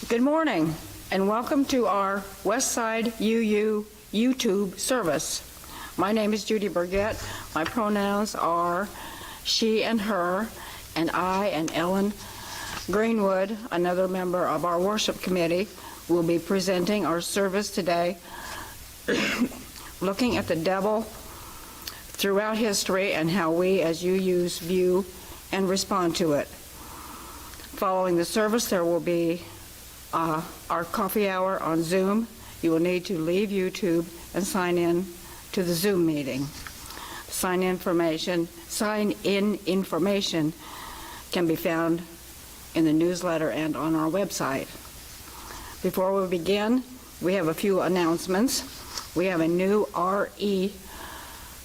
Good morning, and welcome to our Westside UU YouTube service. My name is Judy Burgett. My pronouns are she and her, and I and Ellen Greenwood, another member of our worship committee, will be presenting our service today, looking at the devil throughout history and how we as UUs view and respond to it. Following the service, there will be our coffee hour on Zoom. You will need to leave YouTube and sign in to the Zoom meeting. Sign-in information can be found in the newsletter and on our website. Before we begin, we have a few announcements. We have a new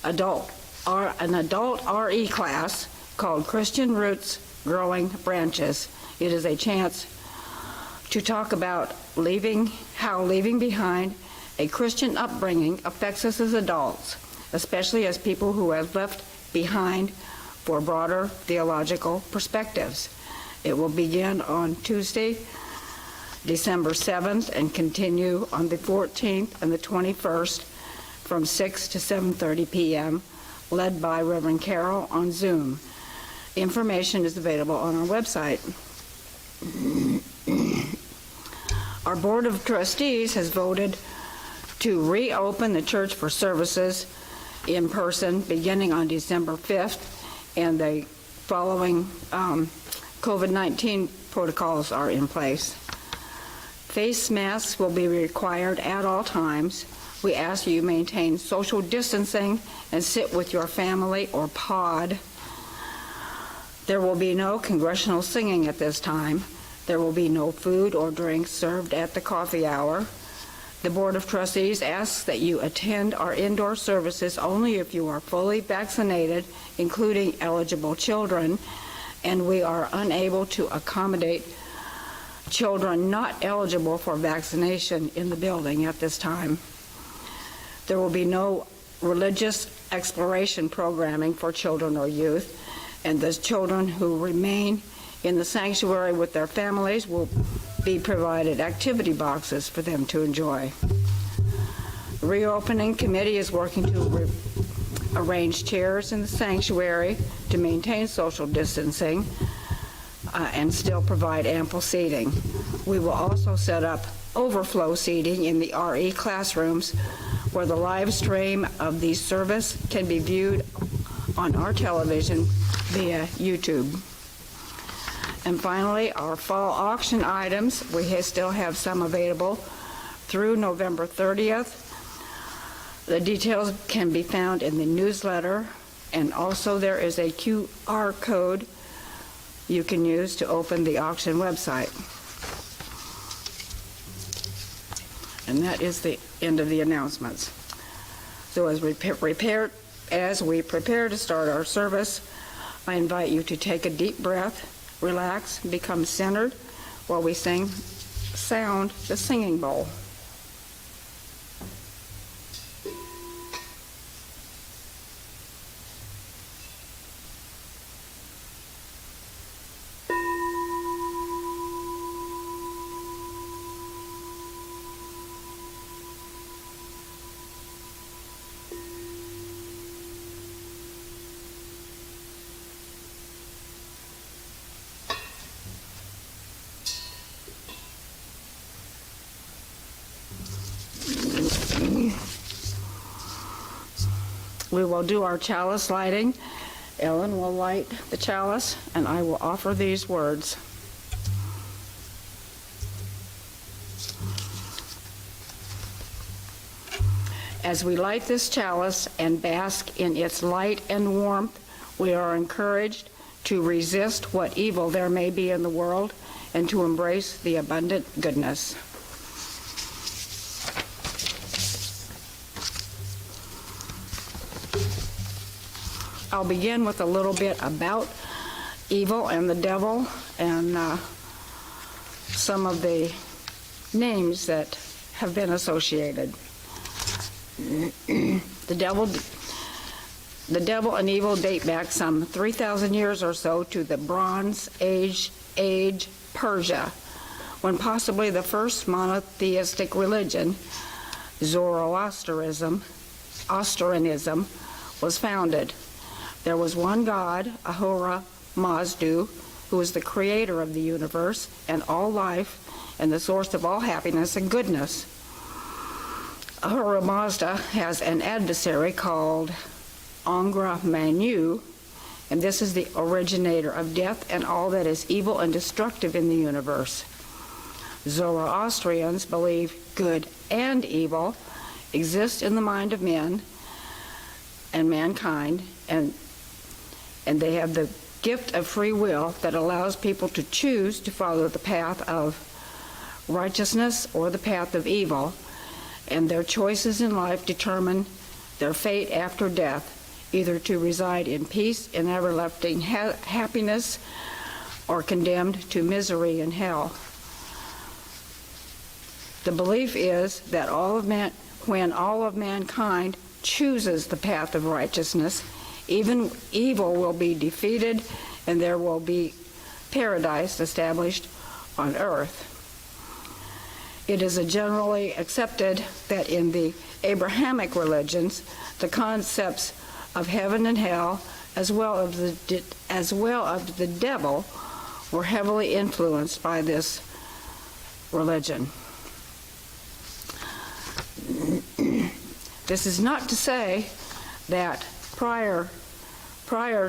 adult RE class called Christian Roots Growing Branches. It is a chance to talk about how leaving behind a Christian upbringing affects us as adults, especially as people who have left behind for broader theological perspectives. It will begin on Tuesday, December 7th, and continue on the 14th and the 21st from 6 to 7:30 p.m., led by Reverend Carol on Zoom. Information is available on our website. Our Board of Trustees has voted to reopen the church for services in person beginning on December 5th, and the following COVID-19 protocols are in place. Face masks will be required at all times. We ask you maintain social distancing and sit with your family or pod. There will be no congregational singing at this time. There will be no food or drinks served at the coffee hour. The Board of Trustees asks that you attend our indoor services only if you are fully vaccinated, including eligible children, and we are unable to accommodate children not eligible for vaccination in the building at this time. There will be no religious exploration programming for children or youth, and the children who remain in the sanctuary with their families will be provided activity boxes for them to enjoy. The reopening committee is working to arrange chairs in the sanctuary to maintain social distancing and still provide ample seating. We will also set up overflow seating in the RE classrooms where the live stream of the service can be viewed on our television via YouTube. And finally, our fall auction items, we still have some available through November 30th. The details can be found in the newsletter, and also there is a QR code you can use to open the auction website. And that is the end of the announcements. So as we prepare to start our service, I invite you to take a deep breath, relax, become centered while we sound the singing bowl. We will do our chalice lighting. Ellen will light the chalice, and I will offer these words. As we light this chalice and bask in its light and warmth, we are encouraged to resist what evil there may be in the world and to embrace the abundant goodness. I'll begin with a little bit about evil and the devil and some of the names that have been associated. The devil and evil date back some 3,000 years or so to the Bronze Age Persia, when possibly the first monotheistic religion, Zoroastrianism, was founded. There was one God, Ahura Mazda, who is the creator of the universe and all life and the source of all happiness and goodness. Ahura Mazda has an adversary called Angra Mainyu, and this is the originator of death and all that is evil and destructive in the universe. Zoroastrians believe good and evil exist in the mind of men and mankind, and they have the gift of free will that allows people to choose to follow the path of righteousness or the path of evil, and their choices in life determine their fate after death, either to reside in peace and everlasting happiness or condemned to misery in hell. The belief is that when all of mankind chooses the path of righteousness, even evil will be defeated and there will be paradise established on earth. It is generally accepted that in the Abrahamic religions, the concepts of heaven and hell, as well as the devil, were heavily influenced by this religion. This is not to say that prior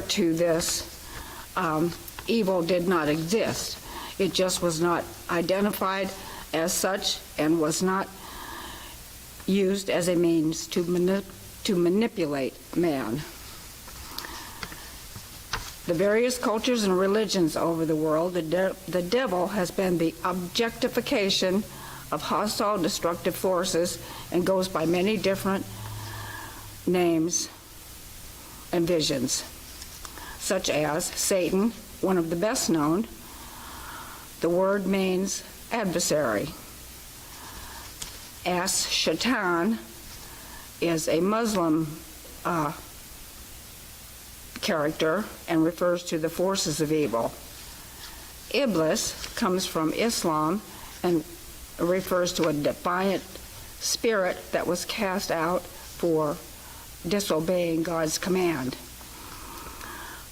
to this, evil did not exist. It just was not identified as such and was not used as a means to manipulate man. The various cultures and religions over the world, the devil has been the objectification of hostile, destructive forces and goes by many different names and visions, such as Satan, one of the best known. The word means adversary. Shaitan is a Muslim character and refers to the forces of evil. Iblis comes from Islam and refers to a defiant spirit that was cast out for disobeying God's command.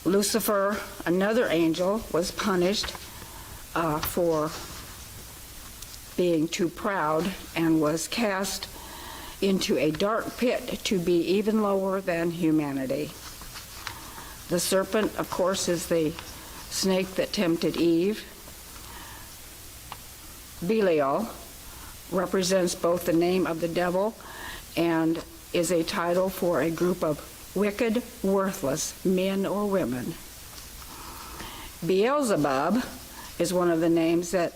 Lucifer, another angel, was punished for being too proud and was cast into a dark pit to be even lower than humanity. The serpent, of course, is the snake that tempted Eve. Belial represents both the name of the devil and is a title for a group of wicked, worthless men or women. Beelzebub is one of the names that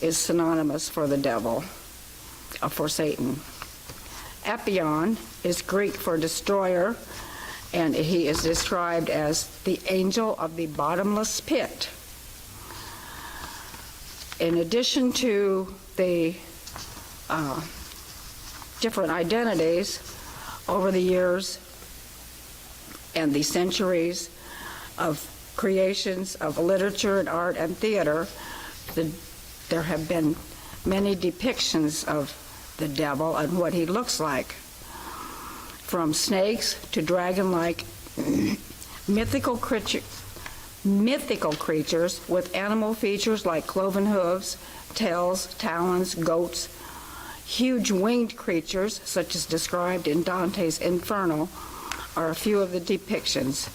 is synonymous for the devil, for Satan. Apion is Greek for destroyer, and he is described as the angel of the bottomless pit. In addition to the different identities over the years and the centuries of creations of literature and art and theater, there have been many depictions of the devil and what he looks like, from snakes to dragon-like mythical creatures with animal features like cloven hooves, tails, talons, goats, huge winged creatures such as described in Dante's Inferno are a few of the depictions.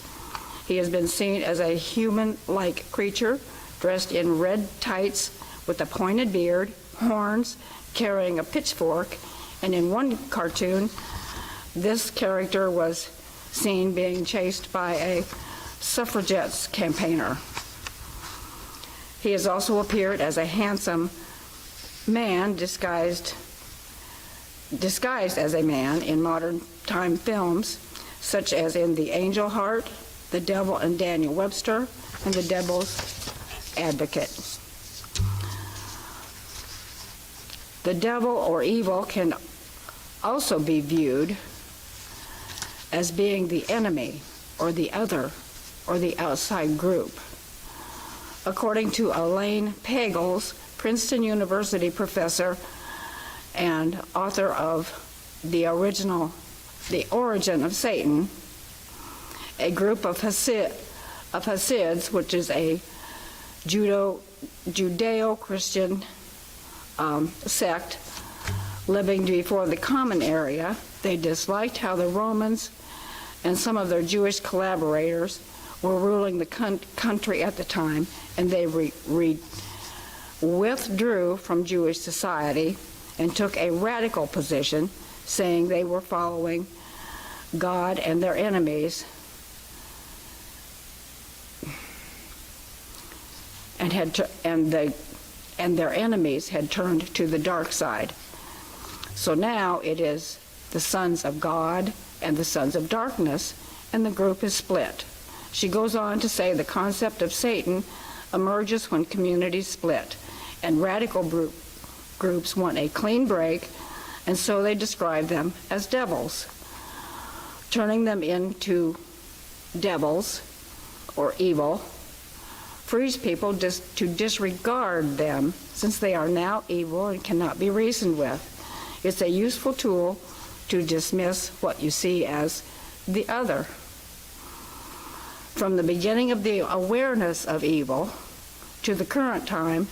He has been seen as a human-like creature dressed in red tights with a pointed beard, horns, carrying a pitchfork, and in one cartoon, this character was seen being chased by a suffragettes campaigner. He has also appeared as a handsome man disguised as a man in modern time films, such as in The Angel Heart, The Devil and Daniel Webster, and The Devil's Advocate. The devil or evil can also be viewed as being the enemy or the other or the outside group. according to Elaine Pagels, Princeton University professor and author of The Origin of Satan, a group of Hasids, which is a Judeo-Christian sect living before the Common Era. They disliked how the Romans and some of their Jewish collaborators were ruling the country at the time, and they withdrew from Jewish society and took a radical position, saying they were following God and their enemies, and their enemies had turned to the dark side. So now it is the sons of God and the sons of darkness, and the group is split. She goes on to say the concept of Satan emerges when communities split, and radical groups want a clean break, and so they describe them as devils. Turning them into devils or evil frees people to disregard them, since they are now evil and cannot be reasoned with. It's a useful tool to dismiss what you see as the other. From the beginning of the awareness of evil to the current time,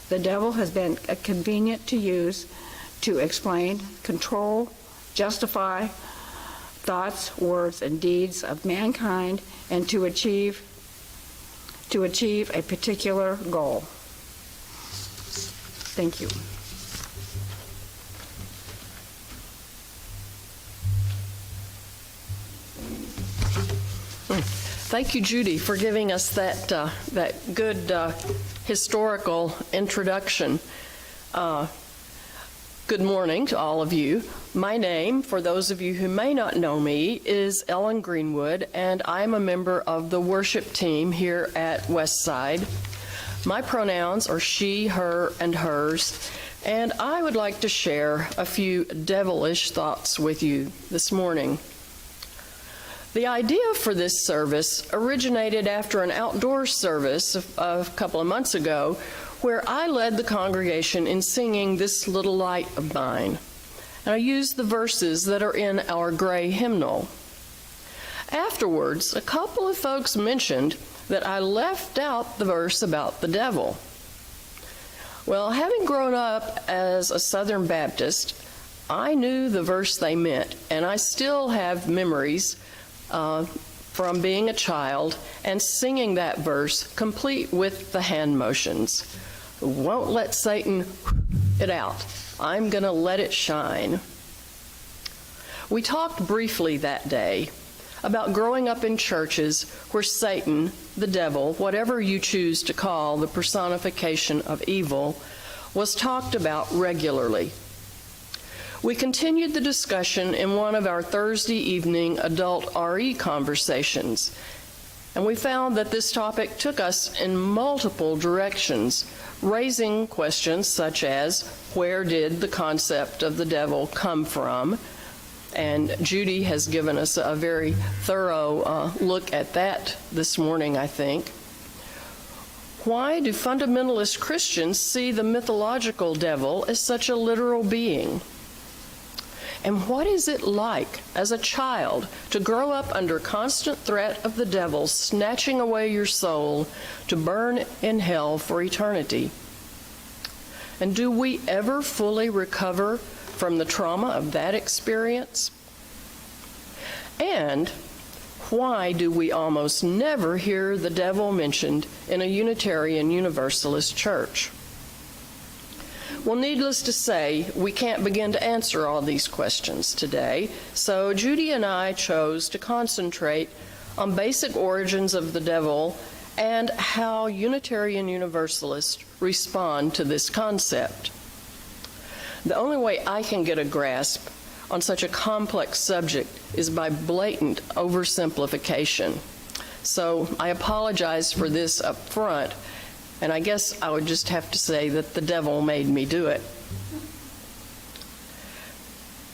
the devil has been convenient to use to explain, control, justify thoughts, words, and deeds of mankind, and to achieve a particular goal. Thank you. Thank you, Judy, for giving us that good historical introduction. Good morning to all of you. My name, for those of you who may not know me, is Ellen Greenwood, and I'm a member of the worship team here at Westside. My pronouns are she, her, and hers, and I would like to share a few devilish thoughts with you this morning. The idea for this service originated after an outdoor service a couple of months ago, where I led the congregation in singing This Little Light of Mine. And I used the verses that are in our gray hymnal. Afterwards, a couple of folks mentioned that I left out the verse about the devil. Well, having grown up as a Southern Baptist, I knew the verse they meant, and I still have memories from being a child and singing that verse, complete with the hand motions. Won't let Satan it out. I'm going to let it shine. We talked briefly that day about growing up in churches where Satan, the devil, whatever you choose to call the personification of evil, was talked about regularly. We continued the discussion in one of our Thursday evening adult RE conversations, and we found that this topic took us in multiple directions, raising questions such as, where did the concept of the devil come from? And Judy has given us a very thorough look at that this morning, I think. Why do fundamentalist Christians see the mythological devil as such a literal being? And what is it like as a child to grow up under constant threat of the devil snatching away your soul to burn in hell for eternity? And do we ever fully recover from the trauma of that experience? And why do we almost never hear the devil mentioned in a Unitarian Universalist church? Well, needless to say, we can't begin to answer all these questions today, so Judy and I chose to concentrate on basic origins of the devil and how Unitarian Universalists respond to this concept. The only way I can get a grasp on such a complex subject is by blatant oversimplification. So I apologize for this up front, and I guess I would just have to say that the devil made me do it.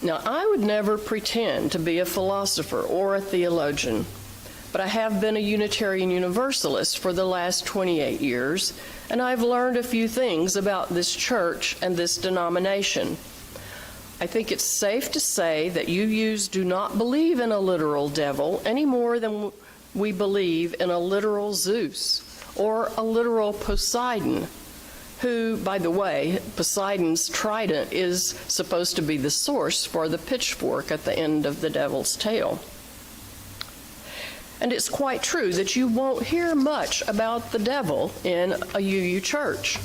Now, I would never pretend to be a philosopher or a theologian, but I have been a Unitarian Universalist for the last 28 years, and I've learned a few things about this church and this denomination. I think it's safe to say that UUs do not believe in a literal devil any more than we believe in a literal Zeus or a literal Poseidon, who, by the way, Poseidon's trident is supposed to be the source for the pitchfork at the end of the devil's tail. And it's quite true that you won't hear much about the devil in a UU church.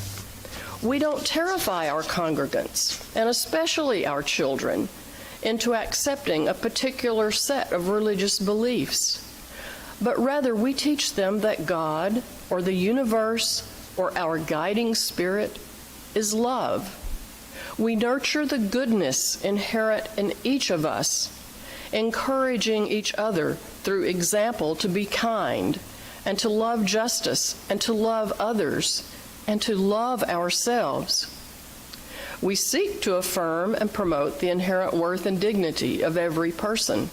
We don't terrify our congregants, and especially our children, into accepting a particular set of religious beliefs, but rather we teach them that God, or the universe, or our guiding spirit is love. We nurture the goodness inherent in each of us, encouraging each other through example to be kind and to love justice and to love others and to love ourselves. We seek to affirm and promote the inherent worth and dignity of every person.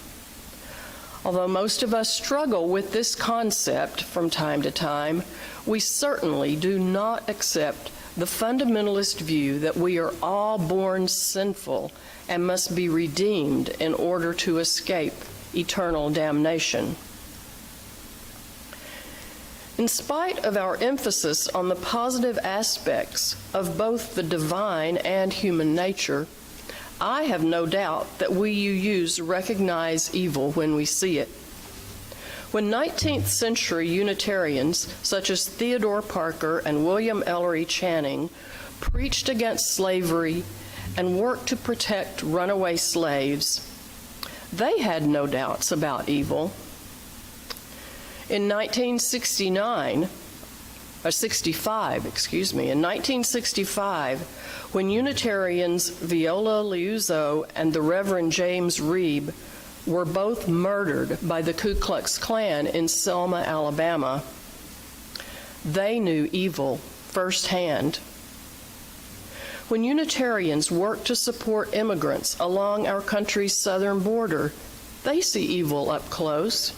Although most of us struggle with this concept from time to time, we certainly do not accept the fundamentalist view that we are all born sinful and must be redeemed in order to escape eternal damnation. In spite of our emphasis on the positive aspects of both the divine and human nature, I have no doubt that we UUs recognize evil when we see it. When 19th century Unitarians such as Theodore Parker and William Ellery Channing preached against slavery and worked to protect runaway slaves, they had no doubts about evil. In 1965, when Unitarians Viola Liuzzo and the Reverend James Reeb were both murdered by the Ku Klux Klan in Selma, Alabama, they knew evil firsthand. When Unitarians work to support immigrants along our country's southern border, they see evil up close,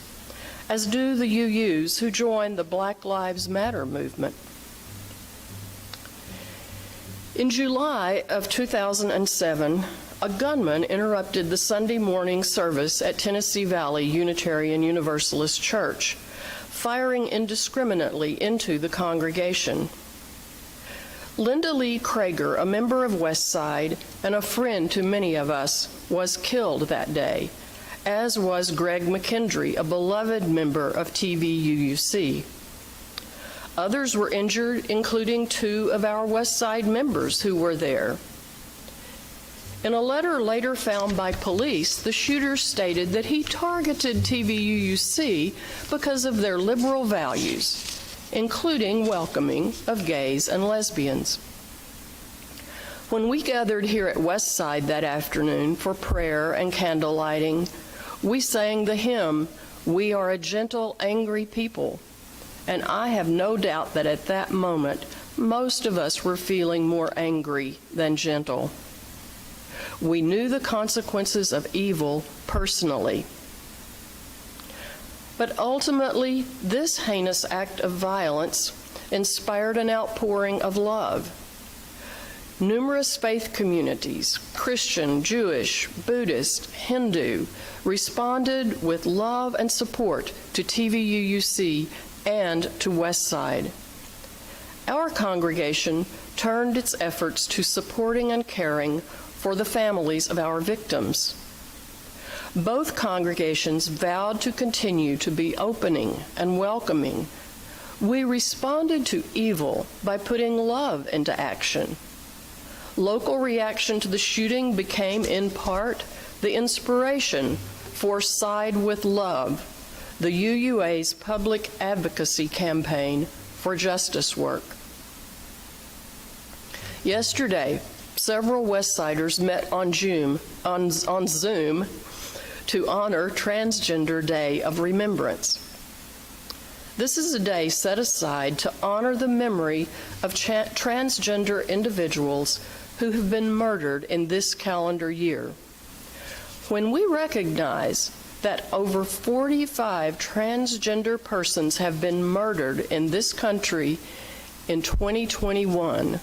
as do the UUs who joined the Black Lives Matter movement. In July of 2007, a gunman interrupted the Sunday morning service at Tennessee Valley Unitarian Universalist Church, firing indiscriminately into the congregation. Linda Lee Krager, a member of Westside and a friend to many of us, was killed that day, as was Greg McKendry, a beloved member of TVUUC. Others were injured, including 2 of our Westside members who were there. In a letter later found by police, the shooter stated that he targeted TVUUC because of their liberal values, including welcoming of gays and lesbians. When we gathered here at Westside that afternoon for prayer and candle lighting, we sang the hymn, "We Are a Gentle, Angry People," and I have no doubt that at that moment, most of us were feeling more angry than gentle. We knew the consequences of evil personally. But ultimately, this heinous act of violence inspired an outpouring of love. Numerous faith communities, Christian, Jewish, Buddhist, Hindu, responded with love and support to TVUUC and to Westside. Our congregation turned its efforts to supporting and caring for the families of our victims. Both congregations vowed to continue to be opening and welcoming. We responded to evil by putting love into action. Local reaction to the shooting became, in part, the inspiration for Side with Love, the UUA's public advocacy campaign for justice work. Yesterday, several Westsiders met on Zoom to honor Transgender Day of Remembrance. This is a day set aside to honor the memory of transgender individuals who have been murdered in this calendar year. When we recognize that over 45 transgender persons have been murdered in this country in 2021,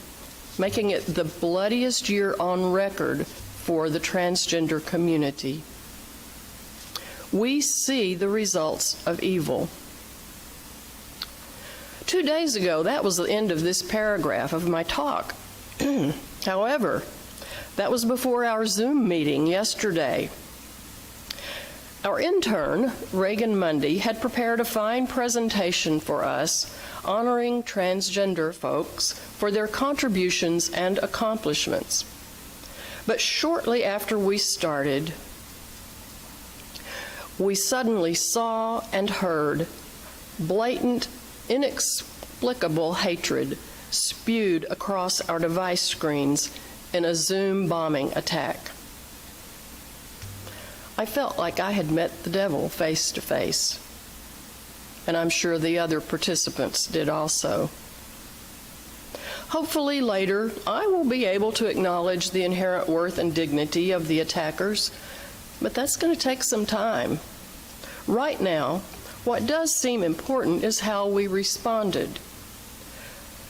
making it the bloodiest year on record for the transgender community. We see the results of evil. 2 days ago, that was the end of this paragraph of my talk. However, that was before our Zoom meeting yesterday. Our intern, Reagan Mundy, had prepared a fine presentation for us honoring transgender folks for their contributions and accomplishments. But shortly after we started, we suddenly saw and heard blatant, inexplicable hatred spewed across our device screens in a Zoom bombing attack. I felt like I had met the devil face to face, and I'm sure the other participants did also. Hopefully later, I will be able to acknowledge the inherent worth and dignity of the attackers, but that's going to take some time. Right now, what does seem important is how we responded.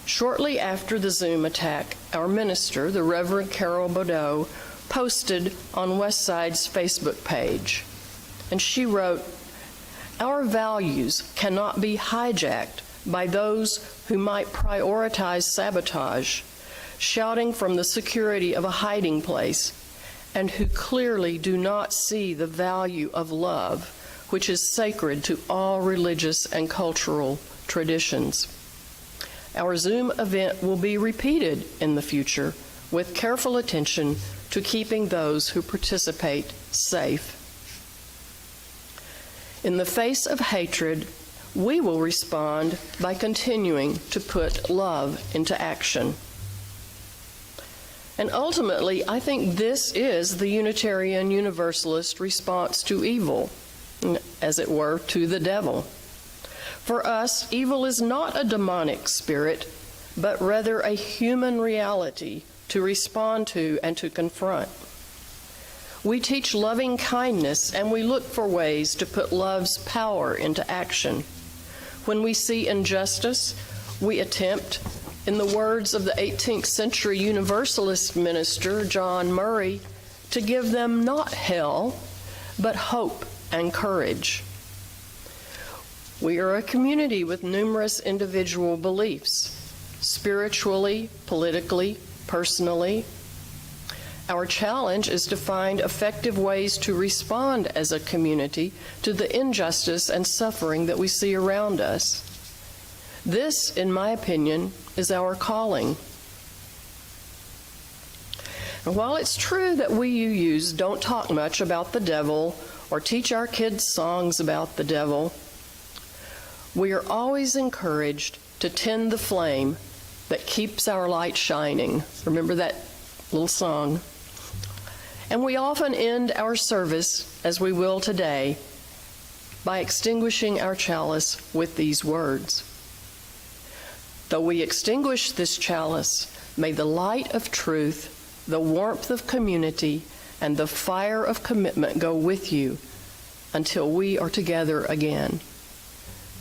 Shortly after the Zoom attack, our minister, the Reverend Carol Baudot, posted on Westside's Facebook page, and she wrote, "Our values cannot be hijacked by those who might prioritize sabotage, shouting from the security of a hiding place, and who clearly do not see the value of love, which is sacred to all religious and cultural traditions." Our Zoom event will be repeated in the future with careful attention to keeping those who participate safe. In the face of hatred, we will respond by continuing to put love into action. And ultimately, I think this is the Unitarian Universalist response to evil, as it were, to the devil. For us, evil is not a demonic spirit, but rather a human reality to respond to and to confront. We teach loving kindness, and we look for ways to put love's power into action. When we see injustice, we attempt, in the words of the 18th century Universalist minister John Murray, to give them not hell, but hope and courage. We are a community with numerous individual beliefs, spiritually, politically, personally. Our challenge is to find effective ways to respond as a community to the injustice and suffering that we see around us. This, in my opinion, is our calling. And while it's true that we UUs don't talk much about the devil or teach our kids songs about the devil, we are always encouraged to tend the flame that keeps our light shining. Remember that little song? And we often end our service, as we will today, by extinguishing our chalice with these words. Though we extinguish this chalice, may the light of truth, the warmth of community, and the fire of commitment go with you until we are together again.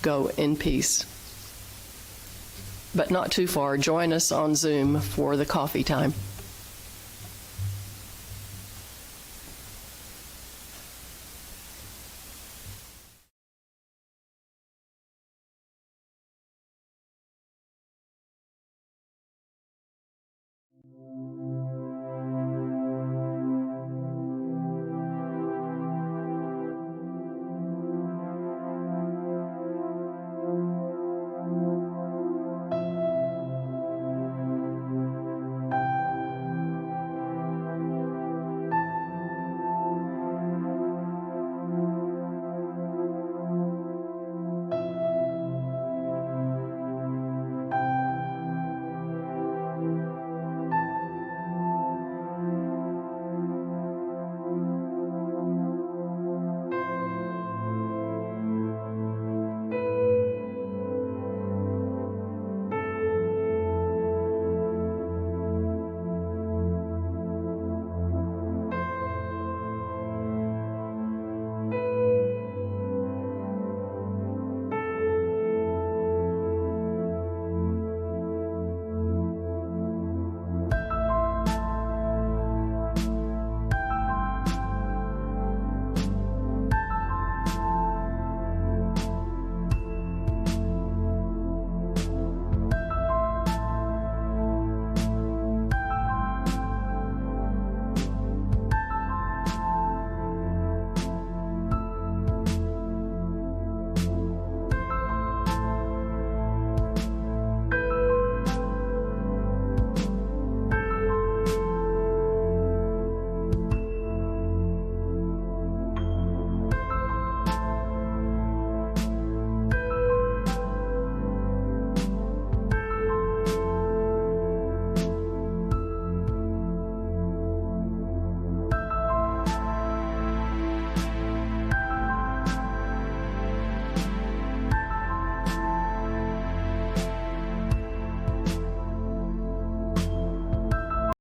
Go in peace. But not too far. Join us on Zoom for the coffee time.